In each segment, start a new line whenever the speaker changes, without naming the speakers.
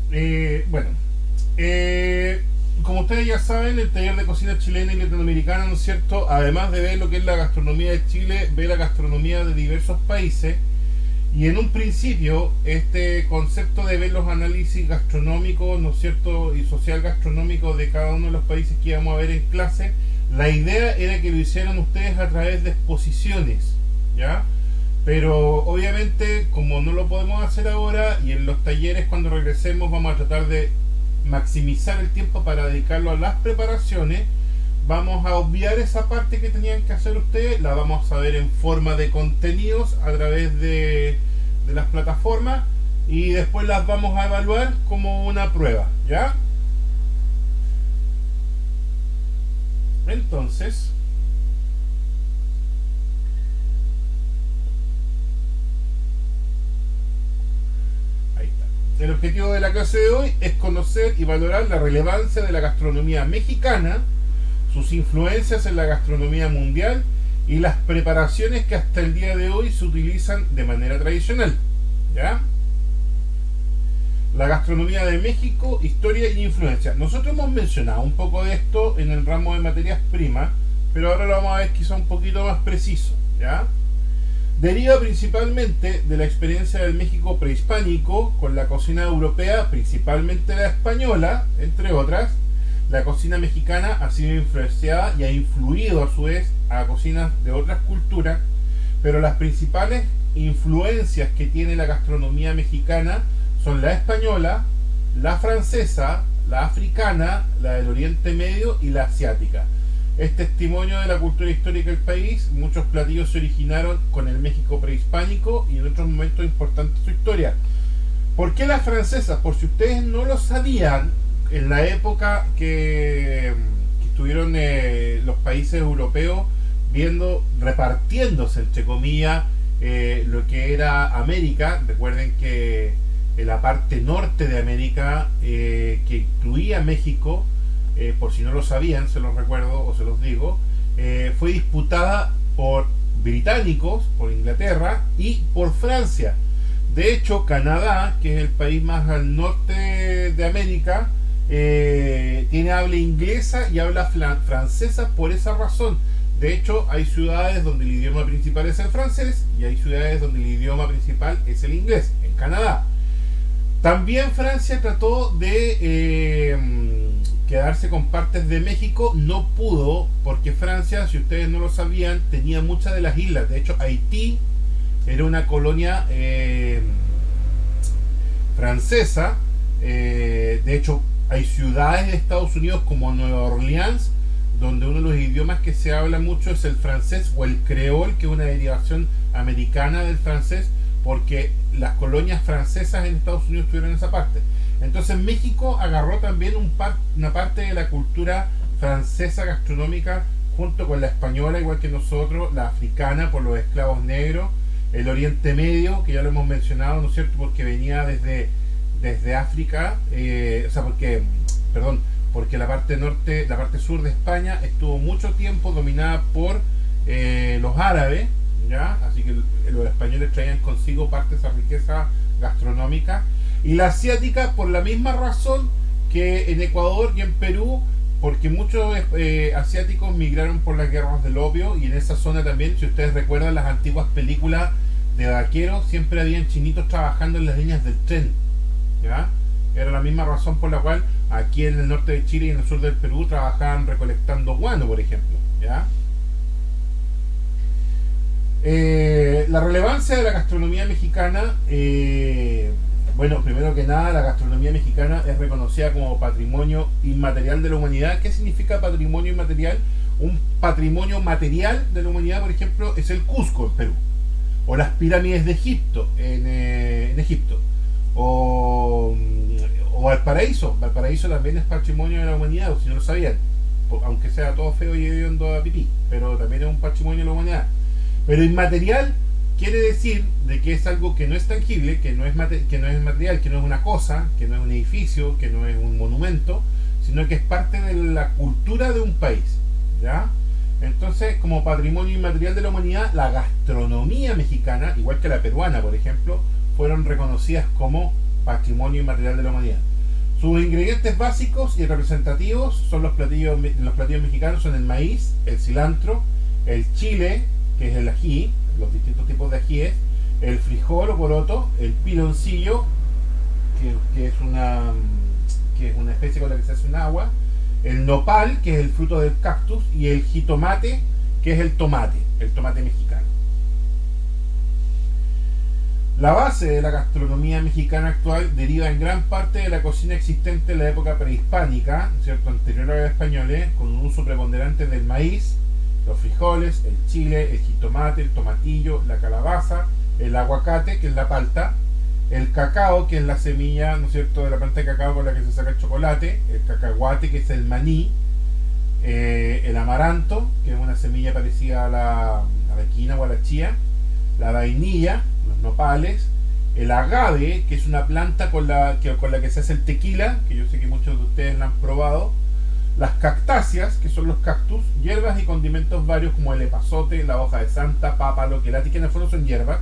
Bueno, eh, como ustedes ya saben, el taller de cocina chilena y latinoamericana, ¿no es cierto? Además de ver lo que es la gastronomía de Chile, ve la gastronomía de diversos países. Y en un principio, este concepto de ver los análisis gastronómicos, ¿no es cierto? Y social gastronómico de cada uno de los países que íbamos a ver en clase, la idea era que lo hicieran ustedes a través de exposiciones, ¿ya? Pero obviamente, como no lo podemos hacer ahora, y en los talleres cuando regresemos vamos a tratar de maximizar el tiempo para dedicarlo a las preparaciones, vamos a obviar esa parte que tenían que hacer ustedes, la vamos a ver en forma de contenidos a través de las plataformas y después las vamos a evaluar como una prueba, ¿ya? Entonces, ahí está. El objetivo de la clase de hoy es conocer y valorar la relevancia de la gastronomía mexicana, sus influencias en la gastronomía mundial y las preparaciones que hasta el día de hoy se utilizan de manera tradicional. ¿Ya? La gastronomía de México, historia e influencia. Nosotros hemos mencionado un poco de esto en el ramo de materias primas, pero ahora lo vamos a ver quizá un poquito más preciso. ¿Ya? Deriva principalmente de la experiencia del México prehispánico con la cocina europea, principalmente la española, entre otras. La cocina mexicana ha sido influenciada y ha influido a su vez a cocinas de otras culturas, pero las principales influencias que tiene la gastronomía mexicana son la española, la francesa, la africana, la del Oriente Medio y la asiática. Es testimonio de la cultura histórica del país. Muchos platillos se originaron con el México prehispánico y en otros momentos importantes de su historia. ¿Por qué las francesas? Por si ustedes no lo sabían, en la época que estuvieron los países europeos viendo, repartiéndose entre comillas lo que era América. Recuerden que en la parte norte de América, que incluía México, por si no lo sabían, se los recuerdo o se los digo, fue disputada por británicos, por Inglaterra y por Francia. De hecho, Canadá, que es el país más al norte de América, tiene habla inglesa y habla francesa por esa razón. De hecho, hay ciudades donde el idioma principal es el francés y hay ciudades donde el idioma principal es el inglés, en Canadá. También Francia trató de quedarse con partes de México, no pudo, porque Francia, si ustedes no lo sabían, tenía muchas de las islas. De hecho, Haití era una colonia francesa. De hecho, hay ciudades de Estados Unidos como Nueva Orleans, donde uno de los idiomas que se habla mucho es el francés o el creol, que es una derivación americana del francés, porque las colonias francesas en Estados Unidos tuvieron esa parte. Entonces México agarró también una parte de la cultura francesa gastronómica junto con la española, igual que nosotros, la africana por los esclavos negros, el Oriente Medio, que ya lo hemos mencionado, ¿no es cierto?, porque venía desde África, o sea, porque la parte norte, la parte sur de España estuvo mucho tiempo dominada por los árabes, ¿ya? Así que los españoles traían consigo parte de esa riqueza gastronómica. Y la asiática por la misma razón que en Ecuador y en Perú, porque muchos asiáticos migraron por las guerras del opio, y en esa zona también, si ustedes recuerdan las antiguas películas de vaqueros, siempre habían chinitos trabajando en las líneas del tren, ¿ya? Era la misma razón por la cual aquí en el norte de Chile y en el sur del Perú trabajaban recolectando guano, por ejemplo, ¿ya? La relevancia de la gastronomía mexicana, bueno, primero que nada, la gastronomía mexicana es reconocida como patrimonio inmaterial de la humanidad. ¿Qué significa patrimonio inmaterial? Un patrimonio material de la humanidad, por ejemplo, es el Cusco en Perú, o las pirámides de Egipto en Egipto, o Valparaíso. Valparaíso también es patrimonio de la humanidad, o si no lo sabían, aunque sea todo feo y hediondo a pipí, pero también es un patrimonio de la humanidad. Pero inmaterial quiere decir de que es algo que no es tangible, que no es material, que no es una cosa, que no es un edificio, que no es un monumento, sino que es parte de la cultura de un país, ¿ya? Entonces, como patrimonio inmaterial de la humanidad, la gastronomía mexicana, igual que la peruana, por ejemplo, fueron reconocidas como patrimonio inmaterial de la humanidad. Sus ingredientes básicos y representativos son los platillos mexicanos, son el maíz, el cilantro, el chile, que es el ají, los distintos tipos de ajíes, el frijol o poroto, el piloncillo, que es una especie con la que se hace un agua, el nopal, que es el fruto del cactus, y el jitomate, que es el tomate mexicano. La base de la gastronomía mexicana actual deriva en gran parte de la cocina existente en la época prehispánica, ¿cierto?, anterior a los españoles, con un uso preponderante del maíz, los frijoles, el chile, el jitomate, el tomatillo, la calabaza, el aguacate, que es la palta, el cacao, que es la semilla, ¿no es cierto?, de la planta de cacao con la que se saca el chocolate, el cacahuate, que es el maní, el amaranto, que es una semilla parecida a la quina o a la chía, la vainilla, los nopales, el agave, que es una planta con la que se hace el tequila, que yo sé que muchos de ustedes la han probado, las cactáceas, que son los cactus, hierbas y condimentos varios como el epazote, la hoja de santa, pápalo, quelati, que en el fondo son hierbas,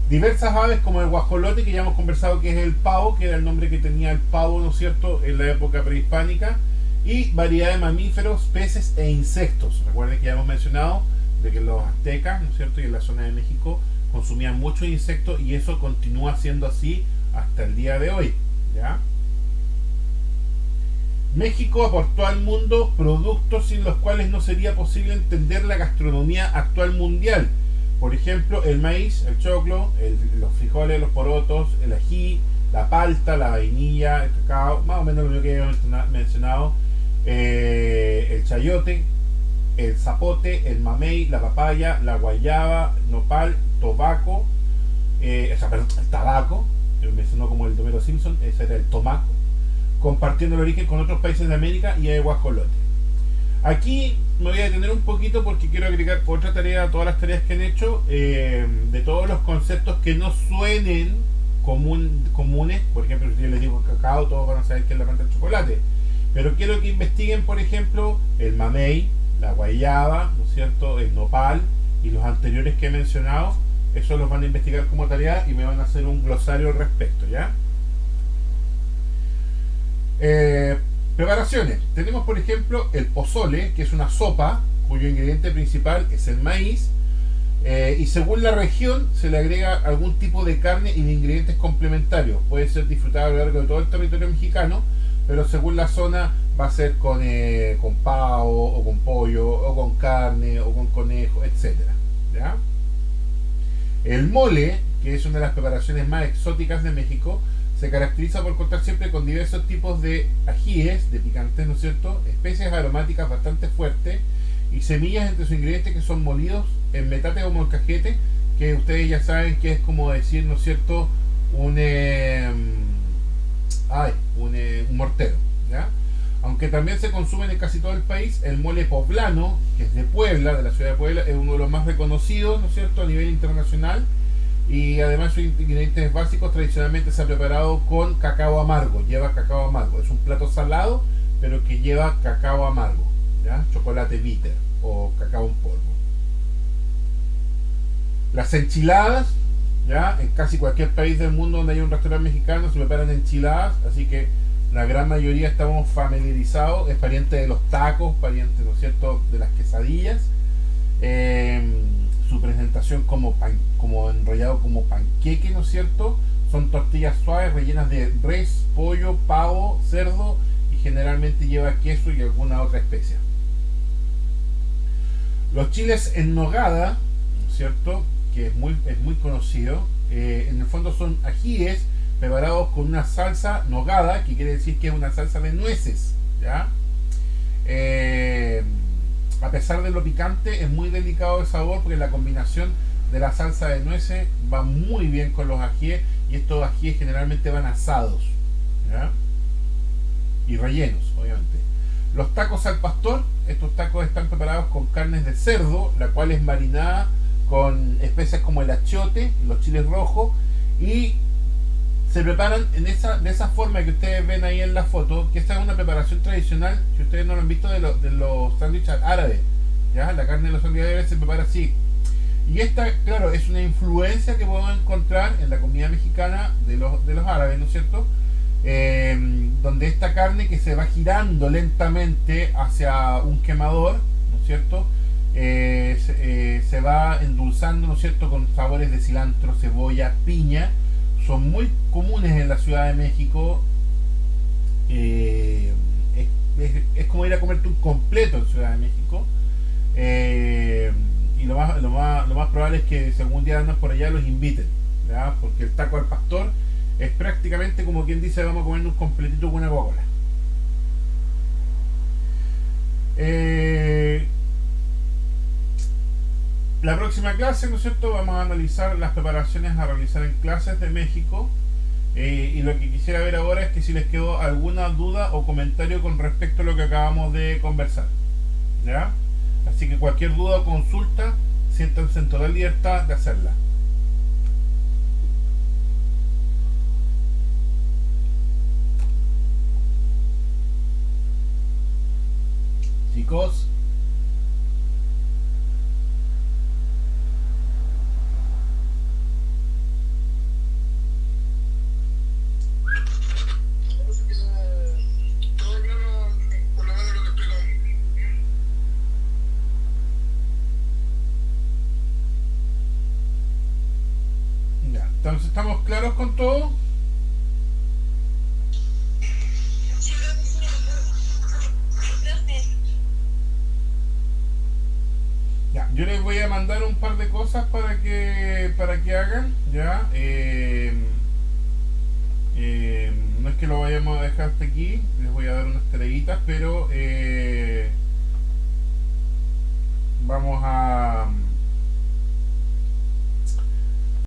diversas aves como el guajolote, que ya hemos conversado que es el pavo, que era el nombre que tenía el pavo, ¿no es cierto?, en la época prehispánica, y variedad de mamíferos, peces e insectos. Recuerden que ya hemos mencionado de que los aztecas, ¿no es cierto?, y en la zona de México consumían muchos insectos, y eso continúa siendo así hasta el día de hoy, ¿ya? México aportó al mundo productos sin los cuales no sería posible entender la gastronomía actual mundial. Por ejemplo, el maíz, el choclo, los frijoles, los porotos, el ají, la palta, la vainilla, el cacao, más o menos lo mismo que había mencionado, el chayote, el zapote, el mamey, la papaya, la guayaba, nopal, tobaco, el tabaco, mencionó como el Homero Simpson, ese era el tomaco, compartiendo el origen con otros países de América, y el guajolote. Aquí me voy a detener un poquito porque quiero agregar otra tarea a todas las tareas que han hecho, de todos los conceptos que no suenen comunes. Por ejemplo, si yo les digo cacao, todos van a saber que es la planta del chocolate, pero quiero que investiguen, por ejemplo, el mamey, la guayaba, ¿no es cierto?, el nopal y los anteriores que he mencionado. Eso los van a investigar como tarea y me van a hacer un glosario al respecto, ¿ya? Preparaciones. Tenemos, por ejemplo, el pozole, que es una sopa cuyo ingrediente principal es el maíz, y según la región se le agrega algún tipo de carne y de ingredientes complementarios. Puede ser disfrutado a lo largo de todo el territorio mexicano, pero según la zona va a ser con pavo, o con pollo, o con carne, o con conejo, etcétera, ¿ya? El mole, que es una de las preparaciones más exóticas de México, se caracteriza por contar siempre con diversos tipos de ajíes, de picantes, ¿no es cierto?, especias aromáticas bastante fuertes y semillas entre sus ingredientes, que son molidos en metate o molcajete, que ustedes ya saben que es como decir, ¿no es cierto?, un mortero, ¿ya? Aunque también se consumen en casi todo el país, el mole poblano, que es de Puebla, de la ciudad de Puebla, es uno de los más reconocidos, ¿no es cierto?, a nivel internacional, y además sus ingredientes básicos tradicionalmente se ha preparado con cacao amargo, lleva cacao amargo, es un plato salado, pero que lleva cacao amargo, ¿ya?, chocolate bitter o cacao en polvo. Las enchiladas, ¿ya?, en casi cualquier país del mundo donde hay un restaurante mexicano se preparan enchiladas, así que la gran mayoría estamos familiarizados, es pariente de los tacos, pariente, ¿no es cierto?, de las quesadillas. Su presentación como enrollado como panqueque, ¿no es cierto?, son tortillas suaves rellenas de res, pollo, pavo, cerdo, y generalmente lleva queso y alguna otra especia. Los chiles en nogada, ¿no es cierto?, que es muy conocido, en el fondo son ajíes preparados con una salsa nogada, que quiere decir que es una salsa de nueces, ¿ya? A pesar de lo picante, es muy delicado el sabor, porque la combinación de la salsa de nueces va muy bien con los ajíes, y estos ajíes generalmente van asados, ¿ya?, y rellenos, obviamente. Los tacos al pastor, estos tacos están preparados con carnes de cerdo, la cual es marinada con especias como el achiote, los chiles rojos, y se preparan de esa forma que ustedes ven ahí en la foto, que esta es una preparación tradicional, si ustedes no lo han visto, de los sándwiches árabes, ¿ya? La carne de los sándwiches árabes se prepara así. Y esta, claro, es una influencia que podemos encontrar en la comida mexicana de los árabes, ¿no es cierto?, donde esta carne que se va girando lentamente hacia un quemador, ¿no es cierto? Se va endulzando, ¿no es cierto?, con sabores de cilantro, cebolla, piña. Son muy comunes en la Ciudad de México. eh, es como ir a comerte un completo en Ciudad de México. eh, y lo más probable es que si algún día andan por allá los inviten, ¿ya? Porque el taco al pastor es prácticamente como quien dice vamos a comer un completito con una Coca-Cola. Eh, la próxima clase, ¿no es cierto? Vamos a analizar las preparaciones a realizar en clases de México. Y lo que quisiera ver ahora es que si les quedó alguna duda o comentario con respecto a lo que acabamos de conversar, ¿ya? Así que cualquier duda o consulta, siéntanse en total libertad de hacerla. Chicos,
Todo claro, por lo menos lo que explicamos.
ya. Entonces, ¿estamos claros con todo? Ya, yo les voy a mandar un par de cosas para que hagan, ¿ya? No es que lo vayamos a dejar hasta aquí, les voy a dar unas tareitas, pero vamos a